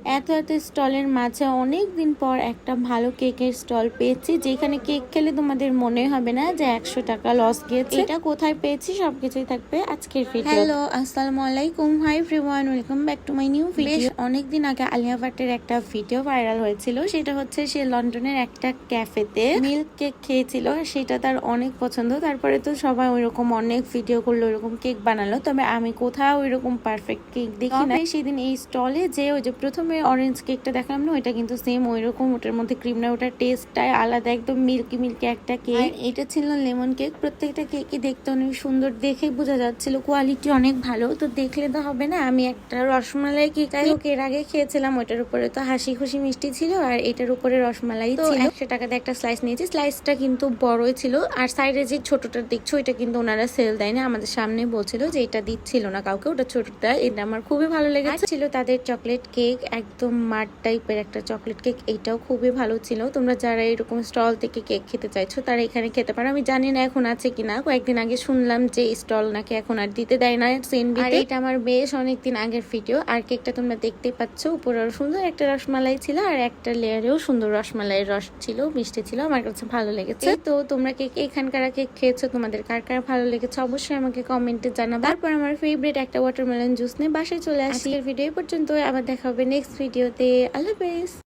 এত এত স্টলের মাঝে অনেক দিন পর একটা ভালো কেকের স্টল পেয়েছি, যেখানে কেক খেলে তোমাদের মনে হবে না যে 100 টাকা লস গিয়েছে। এটা কোথায় পেয়েছি সবকিছুই থাকবে আজকের ভিডিও। হ্যালো, আসসালামু আলাইকুম, hi everyone, welcome back to my new video. অনেকদিন আগে আলিয়া ভাটের একটা ভিডিও ভাইরাল হয়েছিল, সেটা হচ্ছে সে লন্ডনের একটা ক্যাফেতে মিল্ক কেক খেয়েছিল, সেটা তার অনেক পছন্দ। তারপরে তো সবাই ওইরকম অনেক ভিডিও করলো, ওইরকম কেক বানালো, তবে আমি কোথাও ওইরকম পারফেক্ট কেক দেখি না। সেদিন এই স্টলে যে ওই যে প্রথমে অরেঞ্জ কেকটা দেখালাম না, ওইটা কিন্তু সেম ওইরকম, ওটার মধ্যে ক্রিম না, ওটার টেস্টটাই আলাদা, একদম মিল্কি মিল্কি একটা কেক। এটা ছিল লেমন কেক। প্রত্যেকটা কেকই দেখতে অনেক সুন্দর, দেখেই বোঝা যাচ্ছিল কোয়ালিটি অনেক ভালো। তো দেখলে তো হবে না, আমি একটা রসমালাই কেক এর আগে খেয়েছিলাম, ওইটার উপরে তো হাসি খুশি মিষ্টি ছিল, আর এটার উপরে রসমালাই ছিল। 100 টাকা দিয়ে একটা স্লাইস নিয়েছি, স্লাইসটা কিন্তু বড়ই ছিল, আর সাইডে যে ছোটটা দেখছো ওইটা কিন্তু ওনারা সেল দেয় না, আমাদের সামনে বলছিল যে এটা দিচ্ছিল না কাউকে, ওটা ছোটটা। এটা আমার খুবই ভালো লেগেছে। ছিল তাদের চকলেট কেক, একদম মাঠ টাইপের একটা চকলেট কেক, এটাও খুবই ভালো ছিল। তোমরা যারা এরকম স্টল থেকে কেক খেতে চাইছো তারা এখানে খেতে পারো। আমি জানি না এখন আছে কিনা, কয়েকদিন আগে শুনলাম যে স্টল নাকি এখন আর দিতে দেয় না সেনবিতে। এটা আমার বেশ অনেকদিন আগের ভিডিও। আর কেকটা তোমরা দেখতেই পাচ্ছ, উপরে সুন্দর একটা রসমালাই ছিল, আর একটা লেয়ারেও সুন্দর রসমালাইয়ের রস ছিল, মিষ্টি ছিল, আমার কাছে ভালো লেগেছে। তো তোমরা কেক এখানকার কেক খেয়েছো, তোমাদের কার কার ভালো লেগেছে অবশ্যই আমাকে কমেন্টে জানাবো। তারপর আমার ফেভারিট একটা ওয়াটারমেলন জুস নিয়ে বাসায় চলে আসি। আজকের ভিডিও পর্যন্ত, আবার দেখা হবে নেক্সট ভিডিওতে। আল্লাহ হাফেজ।